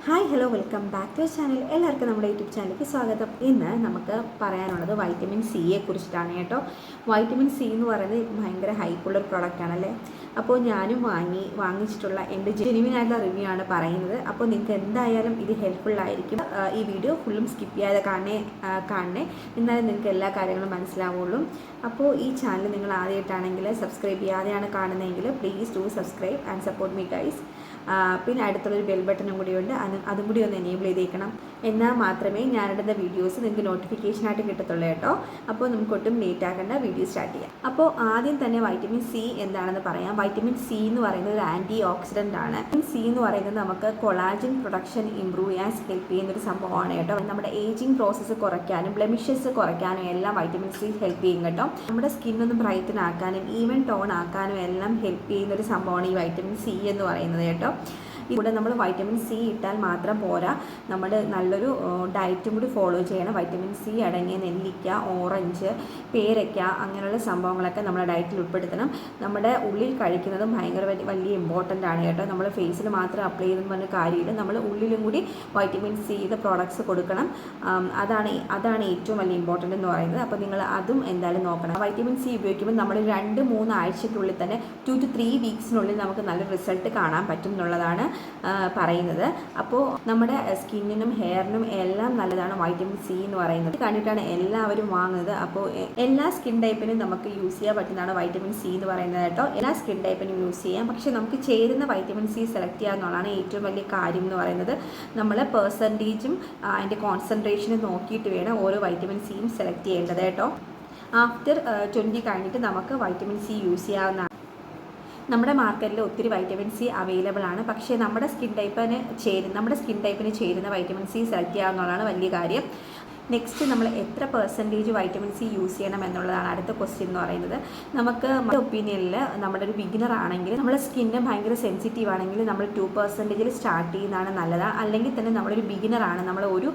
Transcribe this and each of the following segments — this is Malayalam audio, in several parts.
Hi hello welcome back to channel. എല്ലാവർക്കും നമ്മുടെ യൂട്യൂബ് ചാനലിലേക്ക് സ്വാഗതം. ഇന്ന് നമുക്ക് പറയാനുള്ളത് വൈറ്റമിൻ സിയെ കുറിച്ചിട്ടാണ് കേട്ടോ. വൈറ്റമിൻ സി എന്ന് പറയുന്നത് ഭയങ്കര ഹൈപ്പുള്ളൊരു പ്രോഡക്റ്റാണല്ലേ. അപ്പോൾ ഞാനും വാങ്ങിച്ചിട്ടുള്ള എൻ്റെ ജെനുവിനായിട്ടുള്ള റിവ്യൂ ആണ് പറയുന്നത്. അപ്പോൾ നിങ്ങൾക്ക് എന്തായാലും ഇത് ഹെൽപ്ഫുള്ളായിരിക്കും. ഈ വീഡിയോ ഫുള്ളും സ്കിപ്പ് ചെയ്യാതെ കാണണേ, എന്നാലും നിങ്ങൾക്ക് എല്ലാ കാര്യങ്ങളും മനസ്സിലാവുള്ളൂ. അപ്പോൾ ഈ ചാനൽ നിങ്ങൾ ആദ്യമായിട്ടാണെങ്കിൽ സബ്സ്ക്രൈബ് ചെയ്യാതെയാണ് കാണുന്നതെങ്കിൽ please do subscribe and support me guys. പിന്നെ അടുത്തുള്ളൊരു ബെൽ ബട്ടണും കൂടിയുണ്ട്, അതും കൂടി ഒന്ന് എനേബിൾ ചെയ്തേക്കണം. എന്നാൽ മാത്രമേ ഞാനിടുന്ന വീഡിയോസ് നിങ്ങൾക്ക് നോട്ടിഫിക്കേഷനായിട്ട് കിട്ടത്തുള്ളൂ കേട്ടോ. അപ്പോൾ നമുക്കൊട്ടും ലേറ്റ് ആക്കേണ്ട, വീഡിയോ സ്റ്റാർട്ട് ചെയ്യാം. അപ്പോൾ ആദ്യം തന്നെ വൈറ്റമിൻ സി എന്താണെന്ന് പറയാം. വൈറ്റമിൻ സി എന്ന് പറയുന്നത് ഒരു ആൻറ്റി ഓക്സിഡൻ്റ് ആണ്. വൈറ്റമിൻ സി എന്ന് പറയുന്നത് നമുക്ക് കൊളാജൻ പ്രൊഡക്ഷൻ ഇമ്പ്രൂവ് ചെയ്യാൻ ഹെൽപ്പ് ചെയ്യുന്നൊരു സംഭവമാണ് കേട്ടോ. നമ്മുടെ ഏജിങ് പ്രോസസ്സ് കുറയ്ക്കാനും ബ്ലെമിഷസ് കുറയ്ക്കാനും എല്ലാം വൈറ്റമിൻ സി ഹെൽപ്പ് ചെയ്യും കേട്ടോ. നമ്മുടെ സ്കിന്നൊന്ന് ബ്രൈറ്റൻ ആക്കാനും ഈവൻ ടോൺ ആക്കാനും എല്ലാം ഹെൽപ്പ് ചെയ്യുന്നൊരു സംഭവമാണ് ഈ വൈറ്റമിൻ സി എന്ന് പറയുന്നത് കേട്ടോ. ഇവിടെ നമ്മൾ വൈറ്റമിൻ സി ഇട്ടാൽ മാത്രം പോരാ, നമ്മൾ നല്ലൊരു ഡയറ്റും കൂടി ഫോളോ ചെയ്യണം. വൈറ്റമിൻ സി അടങ്ങിയ നെല്ലിക്ക, ഓറഞ്ച്, പേരയ്ക്ക അങ്ങനെയുള്ള സംഭവങ്ങളൊക്കെ നമ്മുടെ ഡയറ്റിൽ ഉൾപ്പെടുത്തണം. നമ്മുടെ ഉള്ളിൽ കഴിക്കുന്നതും ഭയങ്കര വലിയ ഇമ്പോർട്ടൻ്റ് ആണ് കേട്ടോ. നമ്മൾ ഫേസിൽ മാത്രം അപ്ലൈ ചെയ്തെന്ന് പറഞ്ഞ കാര്യമില്ല, നമ്മൾ ഉള്ളിലും കൂടി വൈറ്റമിൻ സിയുടെ പ്രോഡക്ട്സ് കൊടുക്കണം. അതാണ് ഏറ്റവും വലിയ ഇമ്പോർട്ടൻ്റ് എന്ന് പറയുന്നത്. അപ്പോൾ നിങ്ങൾ അതും എന്തായാലും നോക്കണം. വൈറ്റമിൻ സി ഉപയോഗിക്കുമ്പോൾ നമ്മൾ 2-3 ആഴ്ചയ്ക്കുള്ളിൽ തന്നെ 2 to 3 വീക്സിനുള്ളിൽ നമുക്ക് നല്ലൊരു റിസൾട്ട് കാണാൻ പറ്റും എന്നുള്ളതാണ് പറയുന്നത്. അപ്പോൾ നമ്മുടെ സ്കിന്നിനും ഹെയറിനും എല്ലാം നല്ലതാണ് വൈറ്റമിൻ സി എന്ന് പറയുന്നത്. കണ്ടിട്ടാണ് എല്ലാവരും വാങ്ങുന്നത്. അപ്പോൾ എല്ലാ സ്കിൻ ടൈപ്പിനും നമുക്ക് യൂസ് ചെയ്യാൻ പറ്റുന്നതാണ് വൈറ്റമിൻ സി എന്ന് പറയുന്നത് കേട്ടോ. എല്ലാ സ്കിൻ ടൈപ്പിനും യൂസ് ചെയ്യാം. പക്ഷേ നമുക്ക് ചേരുന്ന വൈറ്റമിൻ സി സെലക്ട് ചെയ്യുക എന്നുള്ളതാണ് ഏറ്റവും വലിയ കാര്യം എന്ന് പറയുന്നത്. നമ്മൾ പെർസെൻറ്റേജും അതിൻ്റെ കോൺസെൻട്രേഷനും നോക്കിയിട്ട് വേണം ഓരോ വൈറ്റമിൻ സിയും സെലക്ട് ചെയ്യേണ്ടത് കേട്ടോ. ആഫ്റ്റർ 20 കഴിഞ്ഞിട്ട് നമുക്ക് വൈറ്റമിൻ സി യൂസ് ചെയ്യാവുന്നതാണ്. നമ്മുടെ മാർക്കറ്റിൽ ഒത്തിരി വൈറ്റമിൻ സി അവൈലബിൾ ആണ്. പക്ഷേ നമ്മുടെ സ്കിൻ ടൈപ്പിന് ചേരുന്ന വൈറ്റമിൻ സി സെലക്ട് ചെയ്യാവുന്നതാണ് വലിയ കാര്യം. നെക്സ്റ്റ് നമ്മൾ എത്ര പെർസെൻറ്റേജ് വൈറ്റമിൻ സി യൂസ് ചെയ്യണം എന്നുള്ളതാണ് അടുത്ത ക്വസ്റ്റ്യൻ എന്ന് പറയുന്നത്. നമുക്ക് ഒപ്പീനിയനിൽ നമ്മുടെ ഒരു ബിഗിനർ ആണെങ്കിൽ, നമ്മുടെ സ്കിന്ന് ഭയങ്കര സെൻസിറ്റീവ് ആണെങ്കിൽ നമ്മൾ 2% സ്റ്റാർട്ട് ചെയ്യുന്നതാണ് നല്ലതാണ്. അല്ലെങ്കിൽ തന്നെ നമ്മളൊരു ബിഗിനറാണ്, നമ്മൾ ഒരു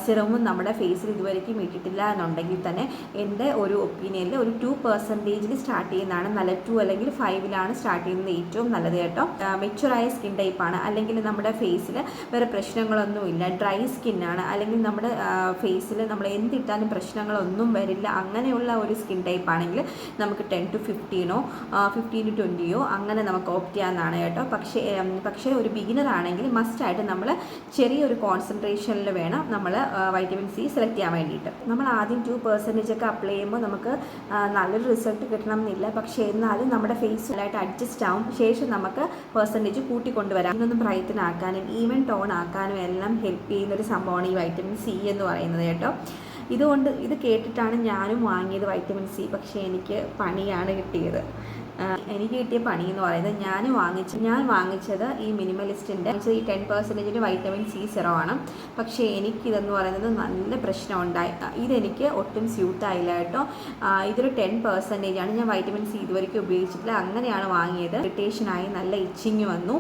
സിറമും നമ്മുടെ ഫേസിൽ ഇതുവരെയ്ക്കും ഇട്ടിട്ടില്ല എന്നുണ്ടെങ്കിൽ തന്നെ എൻ്റെ ഒരു ഒപ്പീനിയനിൽ ഒരു 2% സ്റ്റാർട്ട് ചെയ്യുന്നതാണ് നല്ലത്. 2 അല്ലെങ്കിൽ 5 സ്റ്റാർട്ട് ചെയ്യുന്നത് ഏറ്റവും നല്ലത് കേട്ടോ. മെച്ചുറായ സ്കിൻ ടൈപ്പാണ്, അല്ലെങ്കിൽ നമ്മുടെ ഫേസിൽ വേറെ പ്രശ്നങ്ങളൊന്നുമില്ല, ഡ്രൈ സ്കിന്നാണ്, അല്ലെങ്കിൽ നമ്മുടെ ഫേസിൽ നമ്മൾ എന്തിട്ടാലും പ്രശ്നങ്ങളൊന്നും വരില്ല, അങ്ങനെയുള്ള ഒരു സ്കിൻ ടൈപ്പ് ആണെങ്കിൽ നമുക്ക് 10 to 15 15 to 20 അങ്ങനെ നമുക്ക് ഓപ്റ്റ് ചെയ്യാവുന്നതാണ് കേട്ടോ. പക്ഷേ ഒരു ബിഗിനർ ആണെങ്കിൽ മസ്റ്റായിട്ട് നമ്മൾ ചെറിയൊരു കോൺസെൻട്രേഷനിൽ വേണം നമ്മൾ വൈറ്റമിൻ സി സെലക്ട് ചെയ്യാൻ വേണ്ടിയിട്ട്. നമ്മൾ ആദ്യം 2% ഒക്കെ അപ്ലൈ ചെയ്യുമ്പോൾ നമുക്ക് നല്ലൊരു റിസൾട്ട് കിട്ടണം എന്നില്ല. പക്ഷേ എന്നാലും നമ്മുടെ ഫേസിലായിട്ട് അഡ്ജസ്റ്റ് ആവും. ശേഷം നമുക്ക് പെർസെൻറ്റേജ് കൂട്ടിക്കൊണ്ടുവരാം. ഇതൊന്നും ബ്രൈറ്റൻ ആക്കാനും ഈവൻ ടോൺ ആക്കാനും എല്ലാം ഹെൽപ്പ് ചെയ്യുന്നൊരു സംഭവമാണ് ഈ വൈറ്റമിൻ സി എന്ന് പറയുന്നത് കേട്ടോ. ഇത് കേട്ടിട്ടാണ് ഞാനും വാങ്ങിയത് വൈറ്റമിൻ സി. പക്ഷേ എനിക്ക് പണിയാണ് കിട്ടിയത്. എനിക്ക് കിട്ടിയ പണി എന്ന് പറയുന്നത് ഞാൻ വാങ്ങിച്ചത് ഈ മിനിമലിസ്റ്റിൻ്റെ ഈ 10% വൈറ്റമിൻ സി സിറമാണ്. പക്ഷേ എനിക്കിതെന്ന് പറയുന്നത് നല്ല പ്രശ്നം ഉണ്ടായി. ഇതെനിക്ക് ഒട്ടും സ്യൂട്ടായില്ല കേട്ടോ. ഇതൊരു 10% ഞാൻ വൈറ്റമിൻ സി ഇതുവരെയ്ക്കും ഉപയോഗിച്ചിട്ടില്ല. അങ്ങനെയാണ് വാങ്ങിയത്. ഇറിറ്റേഷനായി, നല്ല ഇച്ചിങ് വന്നു,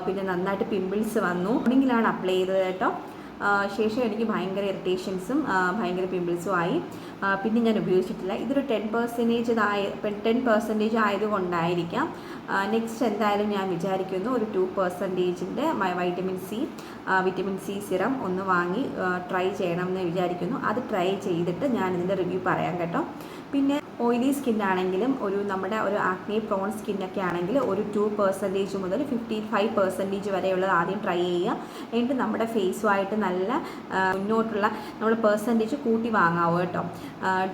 പിന്നെ നന്നായിട്ട് പിമ്പിൾസ് വന്നു. മോർണിംഗിലാണ് അപ്ലൈ ചെയ്തത് കേട്ടോ. ശേഷം എനിക്ക് ഭയങ്കര ഇറിറ്റേഷൻസും ഭയങ്കര പിമ്പിൾസും ആയി. പിന്നെ ഞാൻ ഉപയോഗിച്ചിട്ടില്ല. ഇതൊരു 10% ആയതുകൊണ്ടായിരിക്കാം. നെക്സ്റ്റ് എന്തായാലും ഞാൻ വിചാരിക്കുന്നു ഒരു 2% വിറ്റമിൻ സി സിറം ഒന്ന് വാങ്ങി ട്രൈ ചെയ്യണം എന്ന് വിചാരിക്കുന്നു. അത് ട്രൈ ചെയ്തിട്ട് ഞാൻ ഇതിൻ്റെ റിവ്യൂ പറയാം കേട്ടോ. പിന്നെ ഓയിലി സ്കിന്നാണെങ്കിലും നമ്മുടെ ഒരു ആക്നെ പ്രോൺ സ്കിന്നൊക്കെ ആണെങ്കിൽ ഒരു 2% മുതൽ 55% വരെയുള്ളത് ആദ്യം ട്രൈ ചെയ്യുക. എന്നിട്ട് നമ്മുടെ ഫേസുമായിട്ട് നല്ല മുന്നോട്ടുള്ള നമ്മൾ പെർസെൻറ്റേജ് കൂട്ടി വാങ്ങാവൂ കേട്ടോ.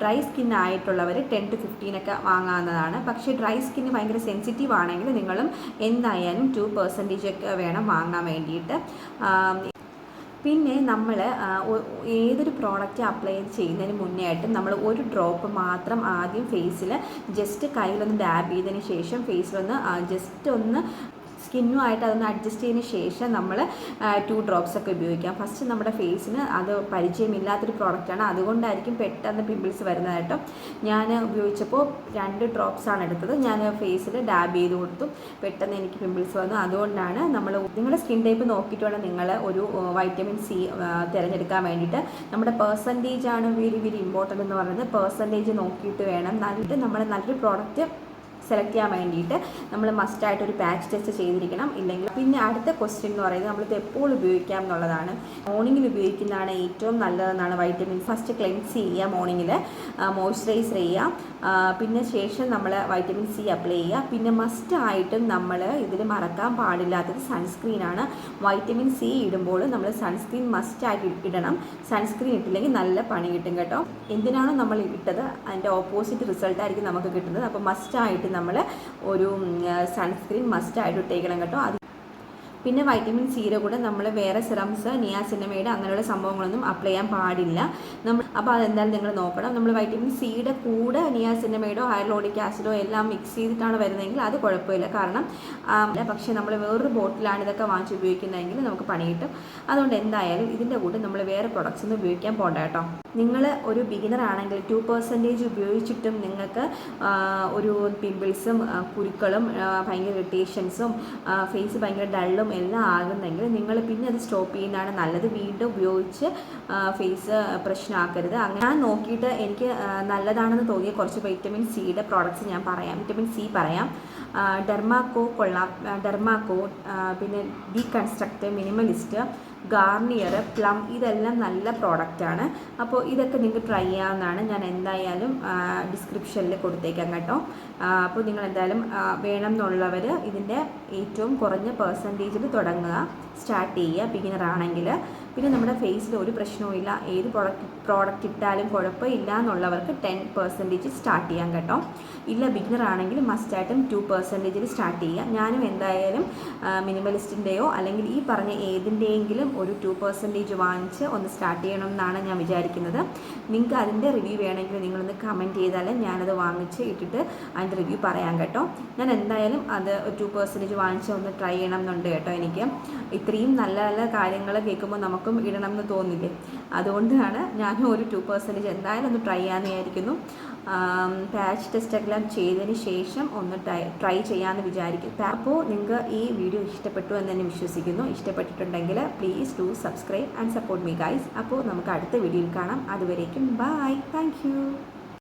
ഡ്രൈ സ്കിന്നായിട്ടുള്ളവർ 10 to 15 ഒക്കെ വാങ്ങാവുന്നതാണ്. പക്ഷേ ഡ്രൈ സ്കിന്ന് ഭയങ്കര സെൻസിറ്റീവ് ആണെങ്കിൽ നിങ്ങളും എന്തായാലും 2% ഒക്കെ വേണം വാങ്ങാൻ വേണ്ടിയിട്ട്. പിന്നെ നമ്മൾ ഏതൊരു പ്രോഡക്റ്റ് അപ്ലൈ ചെയ്യുന്നതിന് മുന്നേ ആയിട്ട് നമ്മൾ ഒരു ഡ്രോപ്പ് മാത്രം ആദ്യം ഫേസിൽ ജസ്റ്റ് കയ്യിലൊന്ന് ഡാബ് ചെയ്തതിന് ശേഷം ഫേസിലൊന്ന് ജസ്റ്റ് ഒന്ന് സ്കിന്നുമായിട്ട് അതൊന്ന് അഡ്ജസ്റ്റ് ചെയ്തതിന് ശേഷം നമ്മൾ 2 ഡ്രോപ്സ് ഒക്കെ ഉപയോഗിക്കാം. ഫസ്റ്റ് നമ്മുടെ ഫേസിന് അത് പരിചയമില്ലാത്തൊരു പ്രോഡക്റ്റാണ്, അതുകൊണ്ടായിരിക്കും പെട്ടെന്ന് പിമ്പിൾസ് വരുന്നത് കേട്ടോ. ഞാൻ ഉപയോഗിച്ചപ്പോൾ 2 ഡ്രോപ്സാണ് എടുത്തത്. ഞാൻ ഫേസിൽ ഡാബ് ചെയ്ത് കൊടുത്തു, പെട്ടെന്ന് എനിക്ക് പിമ്പിൾസ് വന്നു. അതുകൊണ്ടാണ് നിങ്ങളുടെ സ്കിൻ ടൈപ്പ് നോക്കിയിട്ട് വേണം നിങ്ങൾ ഒരു വൈറ്റമിൻ സി തിരഞ്ഞെടുക്കാൻ വേണ്ടിയിട്ട്. നമ്മുടെ പെർസെൻറ്റേജ് ആണ് വെരി വെരി ഇമ്പോർട്ടൻ്റ് എന്ന് പറയുന്നത്. പെർസെൻറ്റേജ് നോക്കിയിട്ട് വേണം നമ്മൾ നല്ലൊരു പ്രോഡക്റ്റ് സെലക്ട് ചെയ്യാൻ വേണ്ടിയിട്ട് നമ്മൾ മസ്റ്റായിട്ടൊരു പാച്ച് ടെസ്റ്റ് ചെയ്തിരിക്കണം. ഇല്ലെങ്കിൽ പിന്നെ അടുത്ത ക്വസ്റ്റ്യൻ എന്ന് പറയുന്നത് നമ്മളിത് എപ്പോൾ ഉപയോഗിക്കാം എന്നുള്ളതാണ്. മോർണിംഗിൽ ഉപയോഗിക്കുന്നതാണ് ഏറ്റവും നല്ലതെന്നാണ് വൈറ്റമിൻ. ഫസ്റ്റ് ക്ലെൻസ് ചെയ്യുക, മോർണിംഗിൽ മോയ്സ്ചറൈസർ ചെയ്യുക, പിന്നെ ശേഷം നമ്മൾ വൈറ്റമിൻ സി അപ്ലൈ ചെയ്യുക. പിന്നെ മസ്റ്റായിട്ടും നമ്മൾ ഇതിൽ മറക്കാൻ പാടില്ലാത്തത് സൺസ്ക്രീനാണ്. വൈറ്റമിൻ സി ഇടുമ്പോൾ നമ്മൾ സൺസ്ക്രീൻ മസ്റ്റായിട്ട് ഇടണം. സൺസ്ക്രീൻ ഇട്ടില്ലെങ്കിൽ നല്ല പണി കിട്ടും കേട്ടോ. എന്തിനാണോ നമ്മൾ ഇട്ടത് അതിൻ്റെ ഓപ്പോസിറ്റ് റിസൾട്ടായിരിക്കും നമുക്ക് കിട്ടുന്നത്. അപ്പോൾ മസ്റ്റായിട്ട് നമ്മൾ ഒരു സൺസ്ക്രീൻ മസ്റ്റായിട്ട് ഇട്ടേക്കണം കേട്ടോ. പിന്നെ വൈറ്റമിൻ സിയുടെ കൂടെ നമ്മൾ വേറെ സിറംസ്, നിയാസിനമൈഡ് അങ്ങനെയുള്ള സംഭവങ്ങളൊന്നും അപ്ലൈ ചെയ്യാൻ പാടില്ല. അപ്പോൾ അതെന്തായാലും നിങ്ങൾ നോക്കണം. നമ്മൾ വൈറ്റമിൻ സിയുടെ കൂടെ നിയാസിനമൈഡോ ഹൈഡ്രോളിക് ആസിഡോ എല്ലാം മിക്സ് ചെയ്തിട്ടാണ് വരുന്നതെങ്കിൽ അത് കുഴപ്പമില്ല. കാരണം പക്ഷേ നമ്മൾ വേറൊരു ബോട്ടിലാണ് ഇതൊക്കെ വാങ്ങിച്ച് ഉപയോഗിക്കുന്നതെങ്കിൽ നമുക്ക് പണി കിട്ടും. അതുകൊണ്ട് എന്തായാലും ഇതിൻ്റെ കൂടെ നമ്മൾ വേറെ പ്രൊഡക്ട്സ് ഒന്നും ഉപയോഗിക്കാൻ പോകണ്ട കേട്ടോ. നിങ്ങൾ ഒരു ബിഗിനർ ആണെങ്കിൽ 2% ഉപയോഗിച്ചിട്ടും നിങ്ങൾക്ക് ഒരു പിമ്പിൾസും കുരുക്കളും ഭയങ്കര ഇറിറ്റേഷൻസും ഫേസ് ഭയങ്കര ഡള്ളും എല്ലാം ആകുന്നെങ്കിൽ നിങ്ങൾ പിന്നെ അത് സ്റ്റോപ്പ് ചെയ്യുന്നതാണ് നല്ലത്. വീണ്ടും ഉപയോഗിച്ച് ഫേസ് പ്രശ്നമാക്കരുത്. അങ്ങനെ ഞാൻ നോക്കിയിട്ട് എനിക്ക് നല്ലതാണെന്ന് തോന്നിയ കുറച്ച് വൈറ്റമിൻ സിയുടെ പ്രോഡക്റ്റ്സ് ഞാൻ പറയാം. വിറ്റമിൻ സി പറയാം. ഡെർമാക്കോ കൊള്ളാം, ഡെർമാക്കോ, പിന്നെ ഡീകൺസ്ട്രക്റ്റ്, മിനിമലിസ്റ്റ്, ഗാർണിയർ, പ്ലം, ഇതെല്ലാം നല്ല പ്രോഡക്റ്റാണ്. അപ്പോൾ ഇതൊക്കെ നിങ്ങൾക്ക് ട്രൈ ചെയ്യാവുന്നതാണ്. ഞാൻ എന്തായാലും ഡിസ്ക്രിപ്ഷനിൽ കൊടുത്തേക്കാം കേട്ടോ. അപ്പോൾ നിങ്ങൾ എന്തായാലും വേണം എന്നുള്ളവർ ഇതിൻ്റെ ഏറ്റവും കുറഞ്ഞ പെർസെൻറ്റേജിൽ തുടങ്ങുക, സ്റ്റാർട്ട് ചെയ്യുക ബിഗിനർ ആണെങ്കിൽ. പിന്നെ നമ്മുടെ ഫേസിൽ ഒരു പ്രശ്നവുമില്ല, ഏത് പ്രോഡക്റ്റ് ഇട്ടാലും കുഴപ്പമില്ല എന്നുള്ളവർക്ക് 10% സ്റ്റാർട്ട് ചെയ്യാം കേട്ടോ. ഇല്ല ബിഗിനർ ആണെങ്കിൽ മസ്റ്റായിട്ടും 2% സ്റ്റാർട്ട് ചെയ്യുക. ഞാനും എന്തായാലും മിനിമലിസ്റ്റിൻ്റെയോ അല്ലെങ്കിൽ ഈ പറഞ്ഞ ഏതിൻ്റെയെങ്കിലും ഒരു 2% വാങ്ങിച്ച് ഒന്ന് സ്റ്റാർട്ട് ചെയ്യണം എന്നാണ് ഞാൻ വിചാരിക്കുന്നത്. നിങ്ങൾക്ക് അതിൻ്റെ റിവ്യൂ വേണമെങ്കിൽ നിങ്ങളൊന്ന് കമൻറ്റ് ചെയ്താൽ ഞാനത് വാങ്ങിച്ച് ഇട്ടിട്ട് അതിൻ്റെ റിവ്യൂ പറയാം കേട്ടോ. ഞാൻ എന്തായാലും അത് 2% വാങ്ങിച്ച് ഒന്ന് ട്രൈ ചെയ്യണം എന്നുണ്ട് കേട്ടോ. എനിക്ക് ഇത്രയും നല്ല നല്ല കാര്യങ്ങൾ കേൾക്കുമ്പോൾ നമുക്കും ഇടണം എന്ന് തോന്നില്ലേ, അതുകൊണ്ടാണ് ഞാനും ഒരു 2% എന്തായാലും ഒന്ന് ട്രൈ ചെയ്യാമെന്ന് വിചാരിക്കുന്നു. പാച്ച് ടെസ്റ്റെല്ലാം ചെയ്തതിന് ശേഷം ഒന്ന് ട്രൈ ചെയ്യാമെന്ന് വിചാരിക്കും. അപ്പോൾ നിങ്ങൾക്ക് ഈ വീഡിയോ ഇഷ്ടപ്പെട്ടു എന്ന് തന്നെ വിശ്വസിക്കുന്നു. ഇഷ്ടപ്പെട്ടിട്ടുണ്ടെങ്കിൽ please do subscribe and support me guys. അപ്പോൾ നമുക്ക് അടുത്ത വീഡിയോയിൽ കാണാം. അതുവരേക്കും ബൈ, താങ്ക് യു.